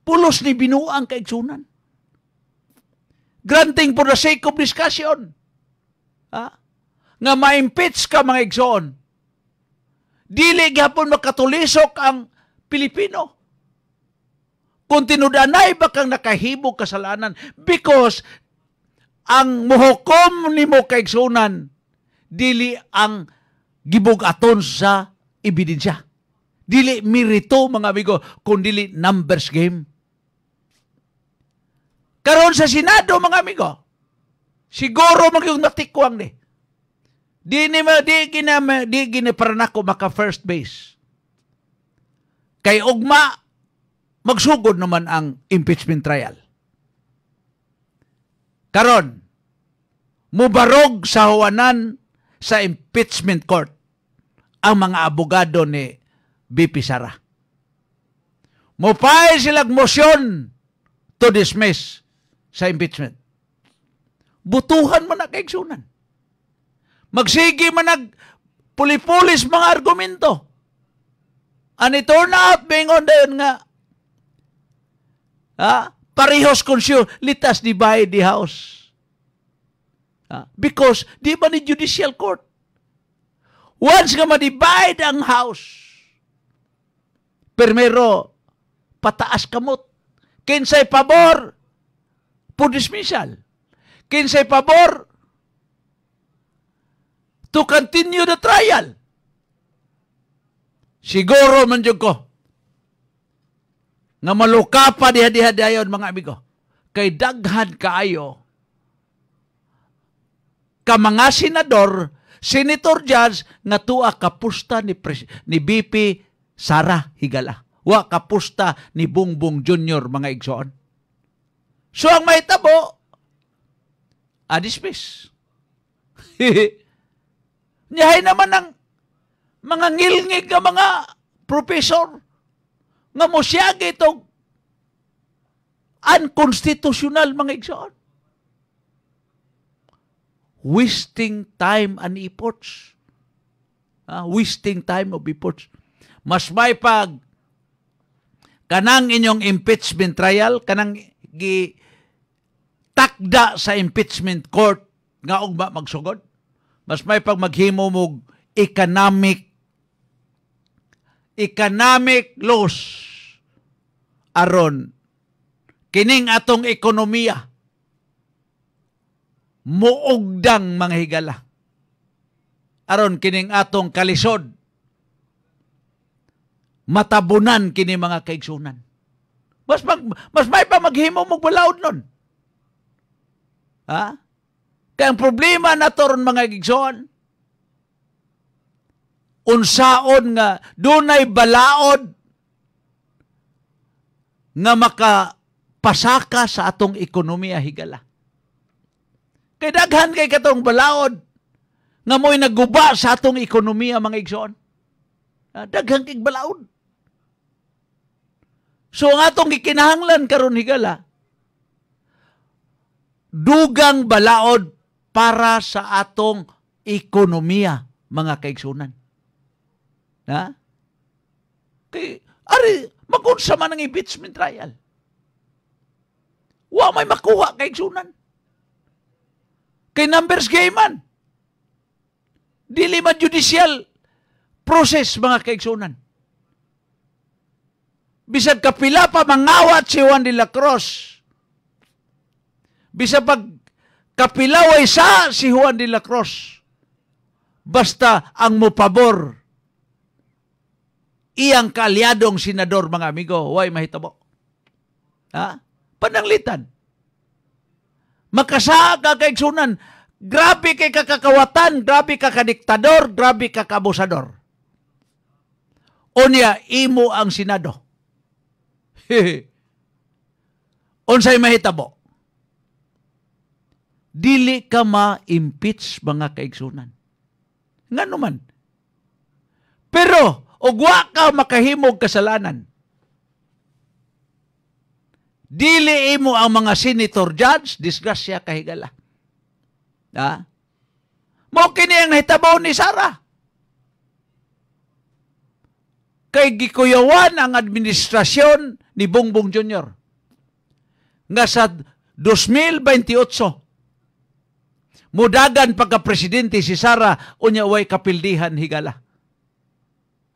Pulos ni binuang kaigsunan. Granting for the sake of discussion. Ha? Nga ma-impeach ka, mga igsoon. Dili gihapon makatulisok ang Pilipino. Kung tinudanay ba kang nakahibog kasalanan because ang muhukom ni mo kaigsunan dili ang gibugaton sa ebidensya. Dili mirito, mga amigo, kung dili numbers game. Karon sa Senado, mga amigo, siguro magyong natikwang ni. Di gina para nako maka first base. Kay ugma, magsugod naman ang impeachment trial. Karon, mubarog sa huwanan sa impeachment court ang mga abogado ni BP Sara. Mupay silang motion to dismiss sa impeachment. Butuhan man na kaigsunan. Magsige man nagpulipulis mga argumento. And it turned out, bingon dayon nga, parehos consume, let us divide the house. Because, di ba ni judicial court? Once nga ma-divide ang house, primero, pataas kamot. Kinsay pabor, for dismissal. Kinsay pabor, to continue the trial. Siguro man jud ko nga maluka pa diha dayon, mga amigo. Kay daghan kaayo ka mga senador, senator judge nga tuwa kapusta ni BP Sara Higala. Wa kapusta ni Bongbong Jr., mga igsoon. So ang mahitabo, dismiss. Niyahay naman ng mga ngilngig ng mga professor nga mo siyagi itong unconstitutional, mga igsoon. Wasting time and efforts. Wasting time of efforts. Mas may pag kanang inyong impeachment trial, kanang takda sa impeachment court nga ugma magsugod. Mas may pag maghimo mog economic loss aron kining atong ekonomiya muugdang, mga higala. Aron kining atong kalisod matabunan kini mga kaigsunan. Mas may pa maghimo mog balaod nun. Kaya ang problema na toron, mga igsoon, unsaon nga dunay balaod nga makapasaka sa atong ekonomiya, higala. Kay daghan kay katong balaod nga mo'y naguba sa atong ekonomiya, mga igsoon. Daghan kay balaod. So ang atong gikinahanglan karon, higala, dugang balaod para sa atong ekonomiya, mga kaigsunan. Magunsa man ang impeachment trial. Wa may makuha, kaigsunan. Kay numbers game man. Dili man judicial process, mga kaigsunan. Bisag kapila pa mangawat si Juan de la Cruz. Bisag pag kapilaway sa si Juan de la Cruz. Basta ang mupabor iyang kaalyadong senador, mga amigo, way mahitabo. Pananglitan. Makasa ka kaigsunan, Grabe kay kakakawatan, grabe ka kadiktador, grabe ka kaabusador. Unya, imo ang Senado. Unsay mahitabo? Dili ka ma-impeach mga kaigsunan. Nga naman. Pero, ugwa ka makahimog kasalanan. Dili imo ang mga senator judge, disgrasya kahigala. Ha? Mo kini ang nahitabo ni Sara. Kay gikuyawan ang administrasyon ni Bongbong Jr. Nga sa 2028, mudagan pagka-presidente si Sara, unya way kapildihan higala.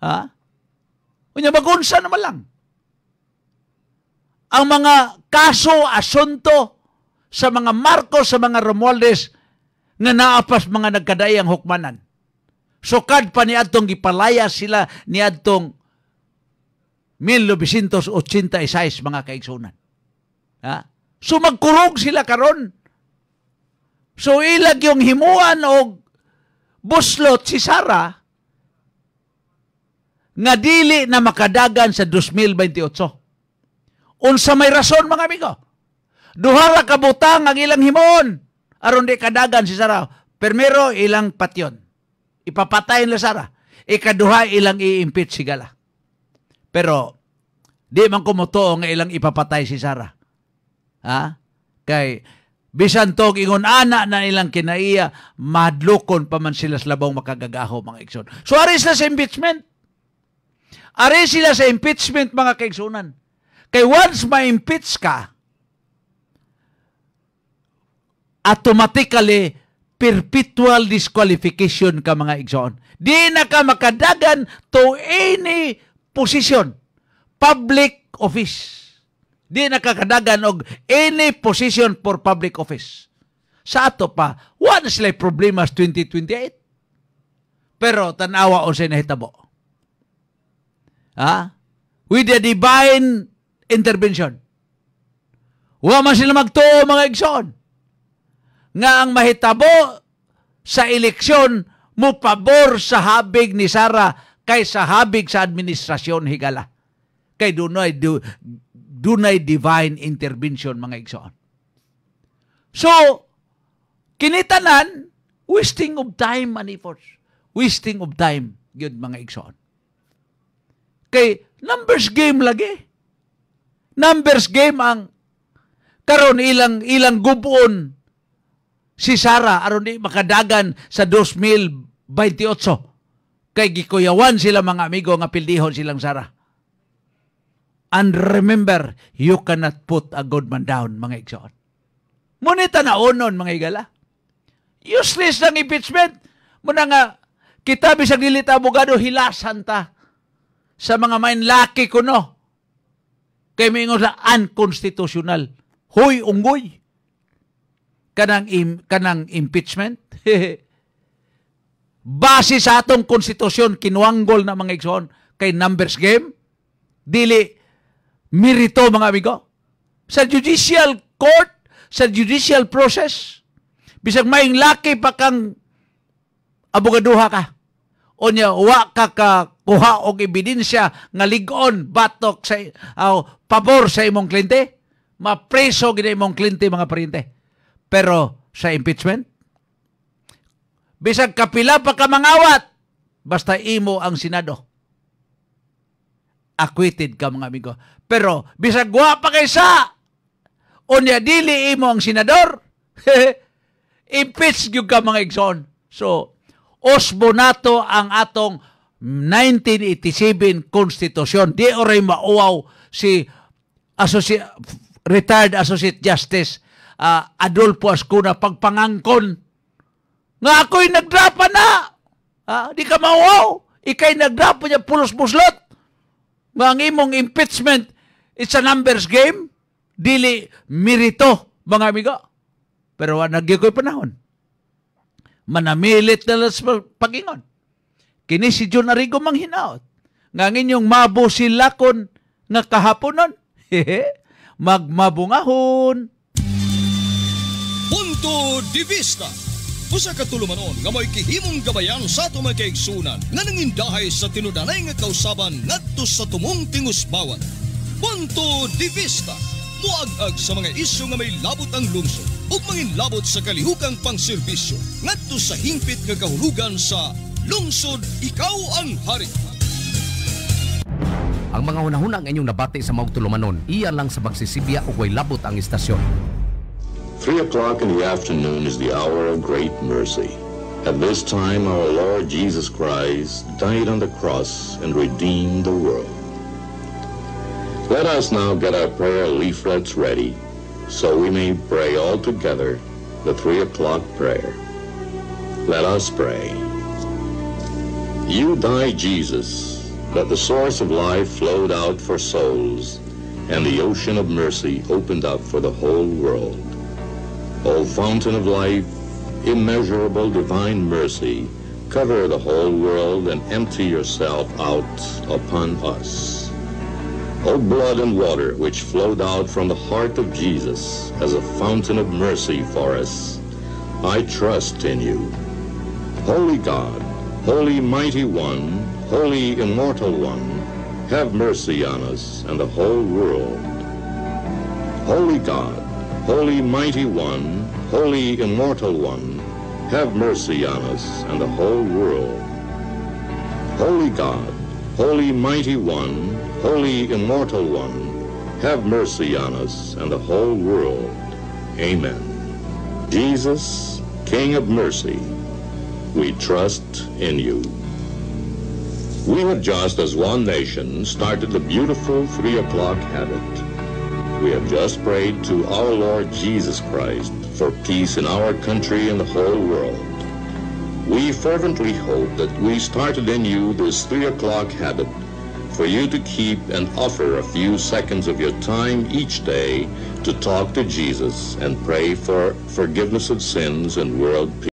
Ha? Unya magunsa naman lang. Ang mga kaso, asunto sa mga Marcos, sa mga Romualdez, nga naapas mga nagkadayang hukmanan. Sukad pa ni adtong gipalaya sila ni adtong 1986 mga kaigsunan. Ha? So magkurog sila karon. So ilag yung himuan og buslot si Sara nga dili na makadagan sa 2028. Unsa may rason mga amigo? Duha ra ka butang ang ilang himuon aron di kadagan si Sara. Primero ilang patyon. Ipapatay nila Sara. Ikaduha ilang i-impeach sigala. Pero di man kumutuo nga ilang ipapatay si Sara. Ha? Kay bisan tog ingon ana na ilang kinaiya, madlukon pa man sila sa labaw makagagaho mga igsoon. So ari sila sa impeachment. Ari sila sa impeachment mga kaigsunan. Kay once ma-impeach ka, automatically perpetual disqualification ka mga igsoon. Di na ka makadagan to any position, public office. Di na ka kadagan og any position for public office. Sa ato pa, wala sila problema sa 2028. Pero tanawa o siya nahitabo. Ha? With the divine intervention. Wa man sila magtuo mga igsoon. Nga ang mahitabo sa eleksyon mo pabor sa habig ni Sara kaysa habig sa administrasyon higala. Kay dunay divine intervention mga igsoon. So, kinitanan, wasting of time and efforts. Wasting of time, yun mga igsoon. Kay numbers game lagi. Numbers game ang karon ilang gubon si Sara aron di makadagan sa 2028. Kay gikuyawan sila mga amigo nga pildihon silang Sara. And remember, you cannot put a good man down, mga igsoon. Munita na onon, mga igala. Useless ng impeachment. Muna nga, kita bisag dilita abogado, hilasan ta sa mga mainlaki kuno. Kay mingon sa unconstitutional. Hoy, unggoy. Kanang impeachment. Base sa atong konstitusyon, kinuanggol na mga igsoon kay numbers game. Dili mirito mga amigo. Sa judicial court, sa judicial process, bisag maing laki pa kang abogaduha ka. O niya, wa ka kuha og ebidensya nga ligon, batok sa pabor sa imong kliyente, mapreso gina imong kliyente mga paryente. Pero sa impeachment, bisag kapila pa ka mangawat, basta imo ang Senado. Acquitted ka mga amigo. Pero bisag wa pa kaysa, unya dili imo ang senador, impeach gyud ka mga igsoon. So, osbonato ang atong 1987 Constitution. Di oray mauaw si retired Associate Justice Adolfo Ascuna pagpangangkon nga ako'y nagdrapa na. Di ka mauaw. Ikay nagdrapa niya pulos-puslot. Nga ang imong impeachment, it's a numbers game. Dili mirito, mga amigo. Pero nagyo ko'y panahon. Manamilit na lang sa pagingon. Kini si John Arrigo manghinaot. Nga inyong mabusilakon nga kahaponon. Magmabungahon. Punto de Vista. Usa ka tulumanon nga mo'y gihimong gabayan sa ato mga kaigsunan nga nangindahay sa tinudanay nga kausaban ngadto sa tumong tingusbawan. Punto de Vista, muag-ag sa mga isyu nga may labot ang lungsod ug manginlabot sa kalihukang pangserbisyo ngadto sa hingpit nga kahulugan sa Lungsod Ikaw ang Hari. Ang mga hunahunang inyong nabati sa maong tulumanon, iya lang sa pagsisibya ug way labot ang istasyon. 3 o'clock in the afternoon is the hour of great mercy. At this time, our Lord Jesus Christ died on the cross and redeemed the world. Let us now get our prayer leaflets ready so we may pray all together the 3 o'clock prayer. Let us pray. You died, Jesus, that the source of life flowed out for souls, and the ocean of mercy opened up for the whole world. O fountain of life, immeasurable divine mercy, cover the whole world and empty yourself out upon us. O blood and water which flowed out from the heart of Jesus as a fountain of mercy for us, I trust in you. Holy God, Holy Mighty One, Holy Immortal One, have mercy on us and the whole world. Holy God, Holy Mighty One, Holy Immortal One, have mercy on us and the whole world. Holy God, Holy Mighty One, Holy Immortal One, have mercy on us and the whole world. Amen. Jesus, King of mercy, we trust in you. We have just, as one nation, started the beautiful 3 o'clock habit. We have just prayed to our Lord Jesus Christ for peace in our country and the whole world. We fervently hope that we started in you this 3 o'clock habit for you to keep and offer a few seconds of your time each day to talk to Jesus and pray for forgiveness of sins and world peace.